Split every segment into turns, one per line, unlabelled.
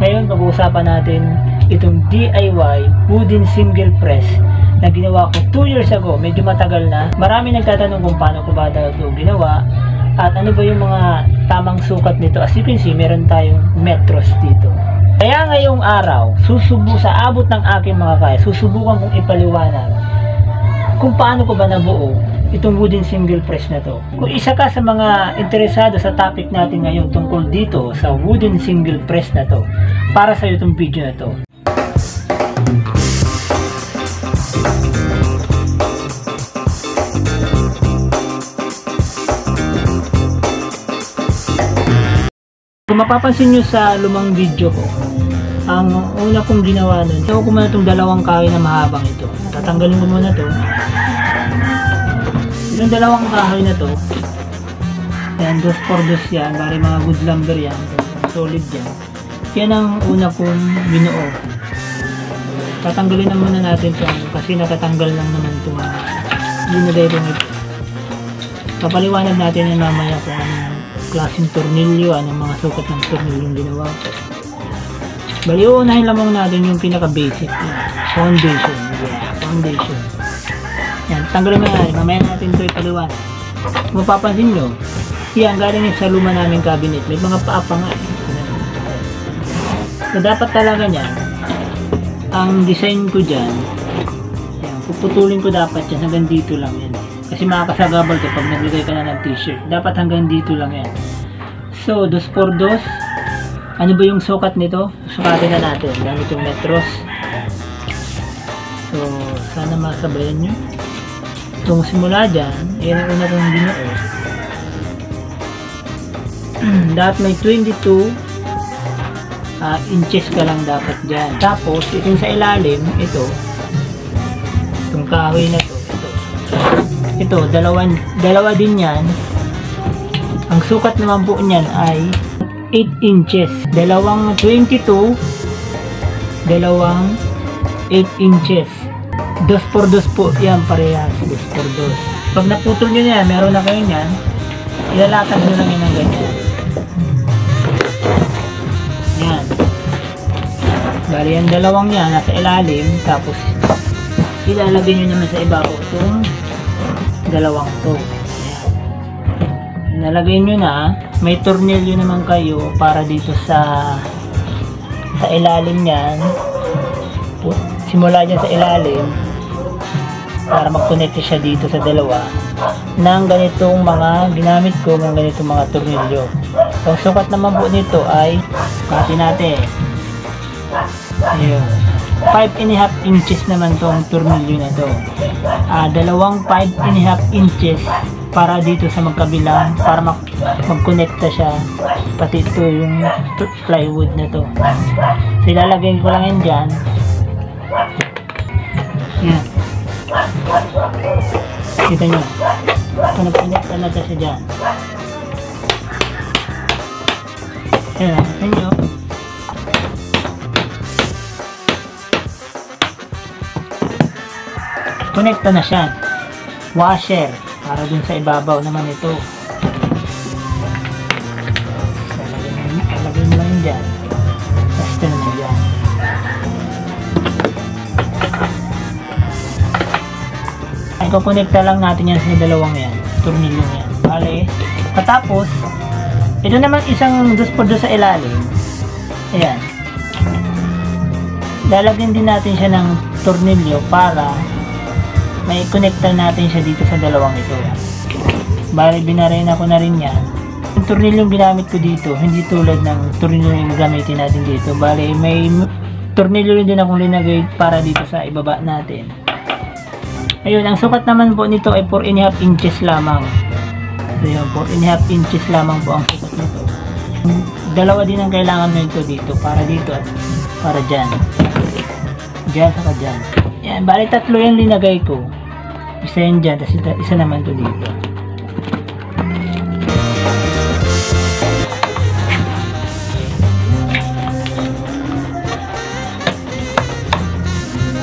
Ngayon, pag-uusapan natin itong DIY wooden single press na ginawa ko 2 years ago. Medyo matagal na. Marami nagtatanong kung paano ko ba ito ginawa at ano ba yung mga tamang sukat nito. As you can see, meron tayong metros dito. Kaya ngayong araw, sa abot ng aking mga kaya, susubukan kong ipaliwanag kung paano ko ba nabuo itong wooden single press na to. Kung isa ka sa mga interesado sa topic natin ngayon tungkol dito sa wooden single press na to, para sa itong video na to. Kung mapapansin nyo sa lumang video ko, ang una kong ginawa nun, ito ko muna itong dalawang kahoy na mahabang ito. Tatanggalin ko muna to. Yung dalawang kahoy na to, yan, 2x2 yan, bari mga good lumber yan, solid yan. Yan ang una kong binuo. Tatanggalin na muna natin ito kasi natatanggal lang naman ito. Ginagay ko ito. Papaliwanag natin yung mamaya kung anong klaseng tornilyo, anong mga sukat ng tornilyo yung ginawa ko. Bali, uunahin lamang natin yung pinaka-basic foundation. Yeah, foundation. Yan, tanggalin mo na. Mamaya natin ito ipaliwanag. Kung mapapansin nyo, yan, galing sa luma naming cabinet. May mga paapa nga. So, dapat talaga niyan, ang design ko dyan, yan, puputulin ko dapat yan. Hanggang dito lang yan. Kasi makakasagabal to pag naglagay ka na ng t-shirt. Dapat hanggang dito lang yan. So, 2x2. Ano ba yung sukat nito? Sukatin na natin. Gamit yung metros. So, sana masabayan nyo. Itong simula dyan, yan ang una kong binuo. Dapat may 22 inches ka lang dapat dyan. Tapos, itong sa ilalim, ito, itong kahoy na to, ito, dalawa din yan. Ang sukat naman po niyan ay 8 inches. Dalawang 22, dalawang 8 inches. 2x2 po yan, parehas 2x2. Pag naputol nyo yan, meron na kayo yan, ilalakad nyo lang yun ng ganyan. Yan. Bali yan, dalawang yan nasa ilalim, tapos ilalagay nyo naman sa ibabaw itong dalawang to. Yan. Nalagay nyo na, may tornilyo naman kayo para dito sa ilalim yan. Simula dyan sa ilalim para mag-connect siya dito sa dalawa ng ganitong mga ginamit ko, ng ganitong mga tornilyo. Ang sukat naman po nito ay natin ayun, 5.5 inches naman tong tornilyo na to. Dalawang 5.5 inches para dito sa magkabilang, para mag-connecta siya pati ito yung plywood na to. So ilalagay ko lang yan dyan. Yan. Kita nyo. Connect na siya dyan. Ayan. Kita nyo. Connecta na siya. Washer. Para dun sa ibabaw naman ito. Lagay mo lang yun dyan. Tester na dyan. Iko-connecta lang natin yan sa dalawang yan, tornilyo yan. Bale, patapos, ito naman isang 2x2 sa ilalim. Ayan. Lalagyan din natin siya ng tornilyo para may connecta natin siya dito sa dalawang ito. Bale, binarayin ako na rin yan. Yung tornilyong ginamit ko dito, hindi tulad ng tornilyo yung gagamitin natin dito. Bale, may tornilyo rin din akong linagay para dito sa ibaba natin. Ayun, ang sukat naman po nito ay 4.5 inches lamang. So yun, 4.5 inches lamang po ang sukat nito. Dalawa din ang kailangan nito dito, para dito at para dyan. Dyan, saka dyan. Yan, bali tatlo yung linagay ko. Isa yan dyan, tapos isa naman to dito.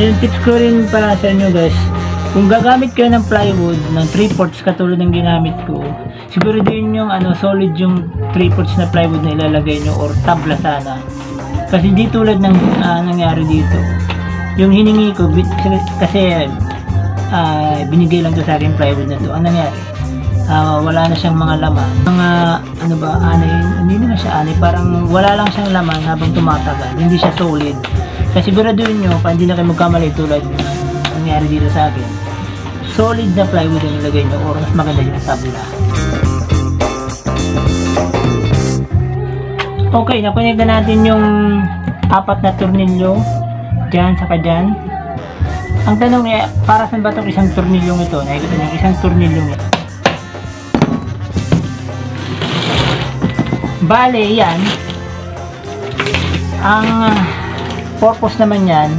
Ayun, tips ko rin para sa inyo guys. Kung gagamit kayo ng plywood ng 3/4 katulad ng ginamit ko, siguro din yung solid yung 3/4 na plywood na ilalagay nyo or tabla sana. Kasi di tulad ng nangyari dito. Yung hiningi ko, kasi binigay lang to sa akin plywood na to. Ang nangyari, wala na siyang mga laman. Mga ano ba, anay, hindi naman siya anay, parang wala lang siyang laman habang tumatagal. Hindi siya solid. Kasi siguraduhin nyo, pa hindi na kayo magkamali tulad ng nangyari dito sa akin. Solid na plywood ang ilagay nyo or mas maganda yung tabla. Okay, nakonekta natin yung 4 na tornilyo dyan, saka dyan. Ang tanong niya, para saan ba itong isang tornilyong ito? Nakikita niyo, isang tornilyong ito. Bale, yan. Ang purpose naman yan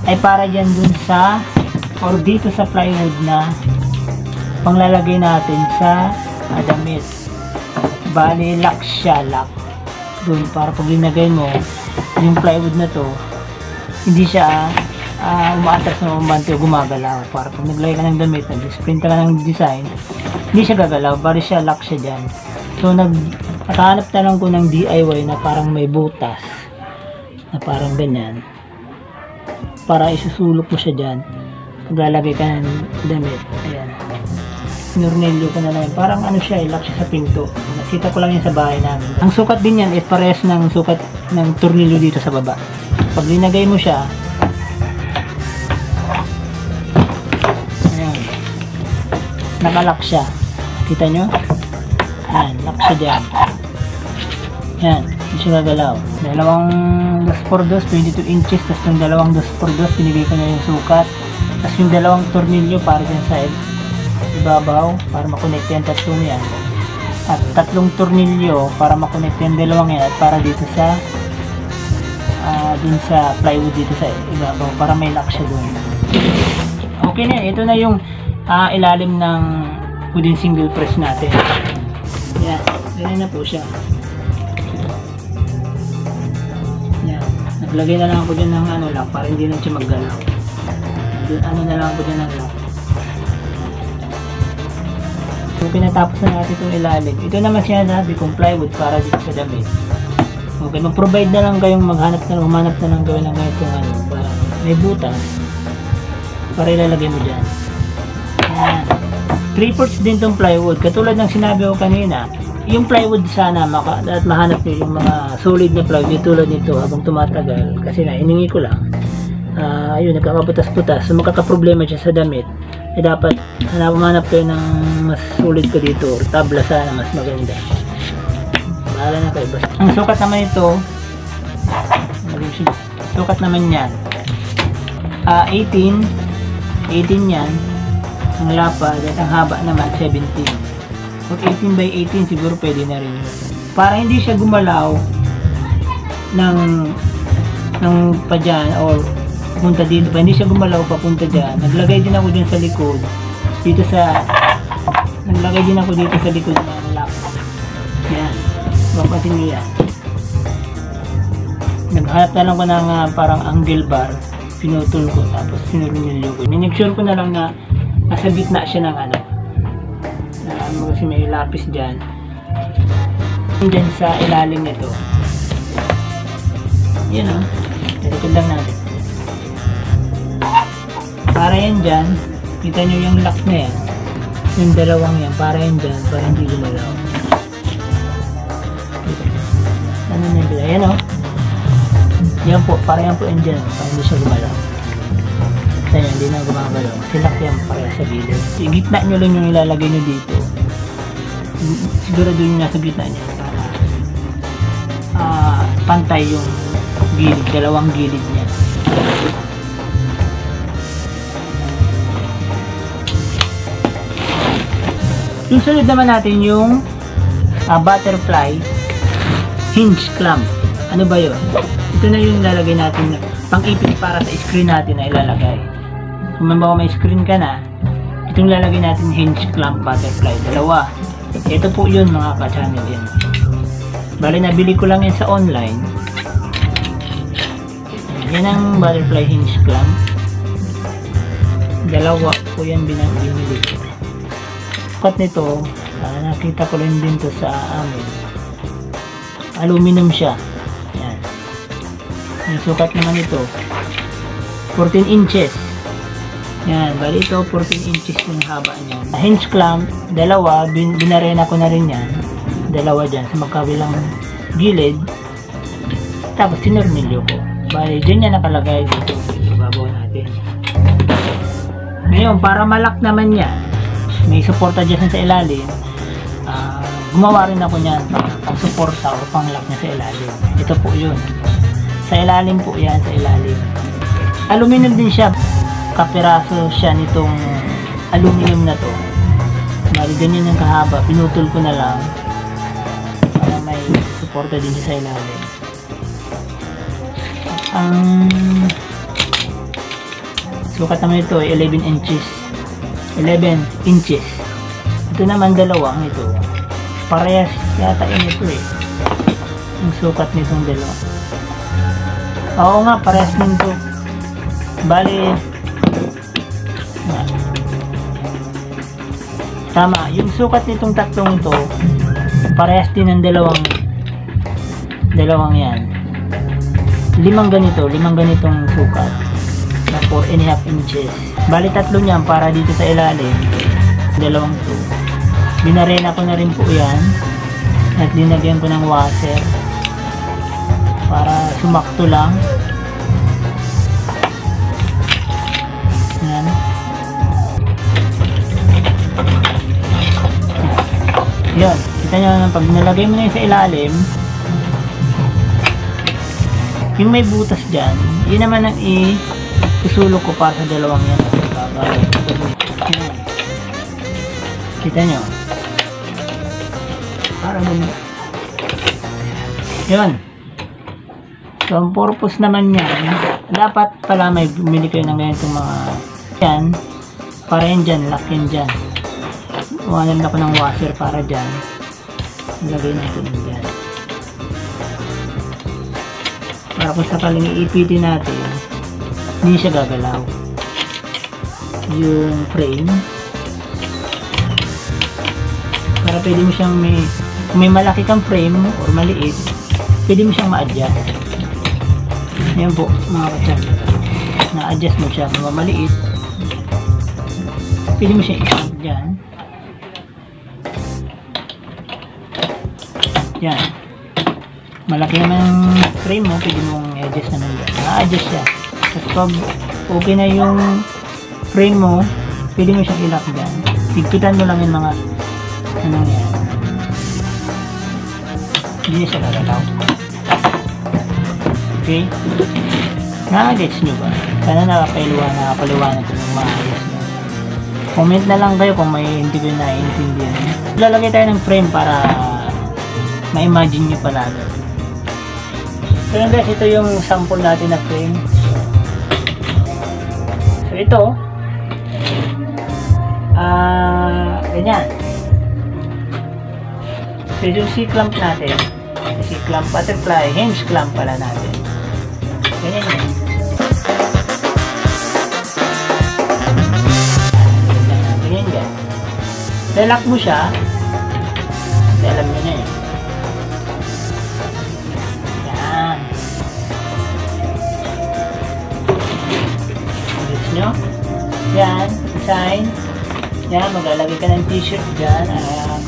ay para dyan dun sa or dito sa plywood na panglalagay natin sa damit. Bale, lock siya, lock. Dun, para pag linagay mo yung plywood na to, hindi siya umaatras na umante o gumagalaw. Para pag naglagay ka ng damit, nag-sprint ka ng design, hindi siya gagalaw, bali siya, lock siya dyan. So naghanap na lang ko ng DIY na parang may butas na parang ganyan, para isusulok mo siya dyan paglalagay ka ng damit. Ayan, sinurnelyo ko na lang, parang ano siya, lock siya sa pinto. Nakita ko lang yan sa bahay namin. Ang sukat din yan is parehas ng sukat ng tornilyo dito sa baba. Pag linagay mo siya, ayan, nakalock siya. Kita nyo? Ayan, lock siya dyan. Ayan, hindi siya gagalaw. Dalawang 2x2, 22 inches, tapos yung dalawang 2x2, pinigay ko na yung sukat. Tapos yung dalawang tornilyo para dyan sa ibabaw, para makonect yan, tatlong yan. At 3 tornilyo para makonect yan, dalawang yan, at para dito sa dun sa plywood dito sa ibabaw, para may lock siya dun. Okay na, ito na yung ilalim ng wooden single press natin. Yan, ganyan na po siya. Yan, naglagay na lang ako dyan ng lock para hindi na siya maggalaw. Ano na lang ako dyan ng lock. So pinatapos na natin itong ilalim. Ito naman siya sabi kong plywood para dito sa damit. Okay, mag-provide na lang kayong humanap na lang gawin ng ganitong para may butas para ilalagay mo dyan. Yan. 3/4 din itong plywood. Katulad ng sinabi ko kanina, yung plywood sana at mahanap nyo yung mga solid na plywood tulad nito habang tumatagal. Kasi hiningi ko lang. Ayun, nagkakaputas-putas. So makakaproblema siya sa damit. Dapat hanap kayo ng mas solid ko dito or tabla sana mas maganda. Bahala na kayo. Basta. Ang sukat naman ito, sukat naman yan, 18 yan. Ang lapad at ang haba naman 17. Kung 18 by 18 siguro pwede na rin yun. Para hindi siya gumalaw ng pa dyan or punta dito pa, hindi siya gumalaw papunta dyan. Naglagay din ako dyan sa likod. Naglagay din ako dito sa likod ng lock. Yan. Papatin nyo yan. Naghanap na lang ko ng parang angle bar. Pinutol ko tapos sinunilyo ko. Make sure ko na lang na nasa gitna siya ng kasi may lapis dyan. Dyan sa ilalim nito. Yan o. Talikod lang natin. Para yan dyan. Kita nyo yung lock na yan. Yung dalawang yan. Para yan dyan. Para hindi gumalaw. Ano na dyan? Ayan o. Yan po. Para yan po yan dyan. Para hindi siya gumalaw. Kaya hindi na gumagalaw. Silak yan para sa gilid. Yung gitna nyo lang yung ilalagay nyo dito. Siguro doon yung nasa gitna niya para pantay yung gilid, dalawang gilid niya. Yung sunod naman natin yung butterfly hinge clamp. Ano ba yun? Ito na yung ilalagay natin pang-ipit para sa screen natin na ilalagay. Kung may screen ka na, itong ilalagay natin hinge clamp butterfly. Dalawa. Ito po yun mga ka-channel yan. Bali nabili ko lang yan sa online. Yan ang butterfly hinge clamp. Dalawa po yan binili ko. Sukat nito, nakita ko rin din to sa amin. Aluminum siya. Yan. Yung sukat naman ito, 14 inches. Yan, bali ito 14 inches yung haba niya. Hinge clamp, dalawa, binarena ko na rin yan. Dalawa dyan sa magkabilang gilid. Tapos tinurnilyo ko. Bali, dyan yan nakalagay dito. Babaw natin. Ngayon, para malak naman yan, may suporta dyan sa ilalim. Gumawa rin ako niyan pang suporta o pang lock niya sa ilalim. Ito po yun. Sa ilalim po yan, sa ilalim. Aluminum din siya. Kapiraso siya nitong aluminum na to. Bali, ganyan yung kahaba. Pinutol ko na lang para may suporta din siya sa ilalim. Ang sukat naman ito ay 11 inches. 11 inches. Ito naman dalawang ito. Parehas yata ito eh. Ang sukat nitong dalawa. Oo nga, parehas nito. Bali, tama, yung sukat nitong tatlong ito, parehas din ng dalawang yan. Limang ganitong sukat na 4.5 inches. Bali, tatlo niyan para dito sa ilalim. Dalawang ito. Binarena ko na rin po yan at dinagyan ko ng washer para sumakto lang. Yan. Yan. Kita nyo na pag nalagay mo na yun sa ilalim, yung may butas dyan, yun naman ang isusulok ko para sa dalawang yan. Yan. Kita nyo. Para mo. Yun. So, ang purpose naman yan, dapat pala may bumili kayo ng ganitong mga yan, para yan dyan, lock yan dyan. Uwanan ako ng washer para dyan. Ilagay natin dyan. Para kung sakaling iipitin natin, hindi siya gagalaw. Yung frame. Para pwede mo siyang kung may malaki kang frame or maliit, pwede mo siyang ma-adjust. Ayan po mga katsan. Na-adjust mo siya kung maliit. Pwede mo siyang i-adjust dyan. Yan. Malaki naman ang frame mo, pwede mong i-adjust naman dyan. Na-adjust siya. Tapos pag okay na yung frame mo, pwede mo siyang i-lock dyan. Pigpitan mo lang yung mga anong yan. Hindi siya gagalaw. Okay? Na-gets nyo ba? Sana nakapaliwanag ko ng maayos na. Comment na lang kayo kung may hindi ko naiintindihan. Lalagay tayo ng frame para ma-imagine nyo palagi. So yun guys, ito yung sample natin na frame. So ito, ganyan. So yung C-clamp natin, C-clamp butterfly, hinge clamp pala natin. Ganyan yan. Ganyan yan. Lock mo siya, alam nyo na eh. Yan. Gusto nyo? Yan, design. Yan, maglalagay ka ng t-shirt dyan.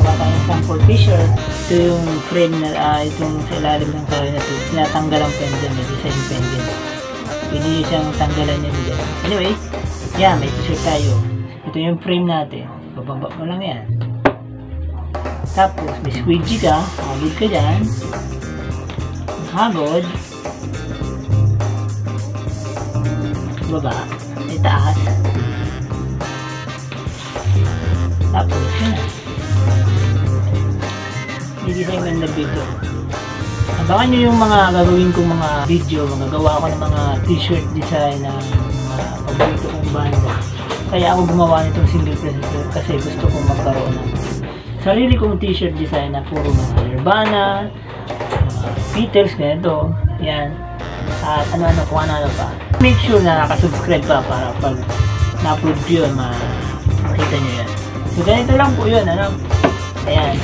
Kuha tayo ng sample t-shirt. Ito yung frame na, itong sa ilalim ng kahoy na ito. Tinatanggal ang pendant, may design pendant. Pwede nyo siyang tanggalan nyo dyan. Anyway, yan, may t-shirt tayo. Ito yung frame natin. Bababa mo lang yan. Tapos, may squeegee ka. Hagod ka dyan. Hagod. Baba. Itaas. Tapos, yun na. Hindi tayo ganda dito. Abangan nyo yung mga gagawin kong mga video. Magagawa ko ng mga t-shirt design ng mga paborito kong banda. Kaya ako gumawa nitong single processor kasi gusto kong magkaroon ng sarili kong t-shirt design na puro mga Nirvana, Beatles, ganito. Yan. At ano-ano kung ano-ano pa. Make sure na nakasubscribe pa para pag na-upload ko yun, makita nyo yan. So, ganito lang po yun, ano? Ayan.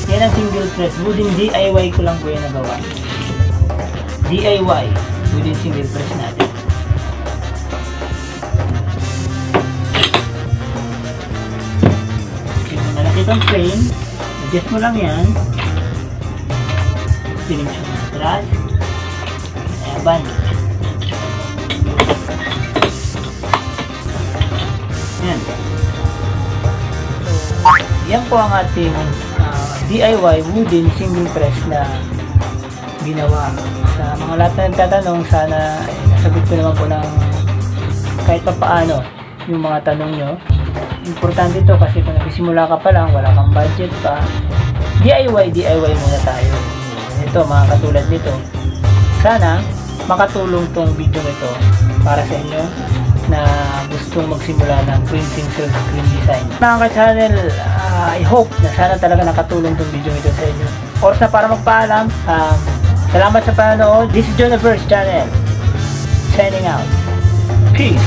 Yan ang single thread. Wooden DIY ko lang po yung nagawa. DIY within single press natin. Yung malaki kang frame, adjust mo lang yan. Piling siya ng atras. Ayan, yan. Yan po ang ating DIY wooden single press na ginawa. Sa mga lahat na nagtatanong, sana nasagot ko naman po ng kahit pa paano yung mga tanong nyo. Importante ito kasi kung nagsimula ka pa lang, wala kang budget pa, DIY muna tayo. Ito, mga katulad nito. Sana makatulong tong video ito para sa inyo na gustong magsimula ng printing silkscreen design. Mga ka-channel, I hope na sana talaga nakatulong tong video ito sa inyo. Oras na para magpaalam. Salamat sa panonood. This is Jonaverse Channel. Signing out. Peace.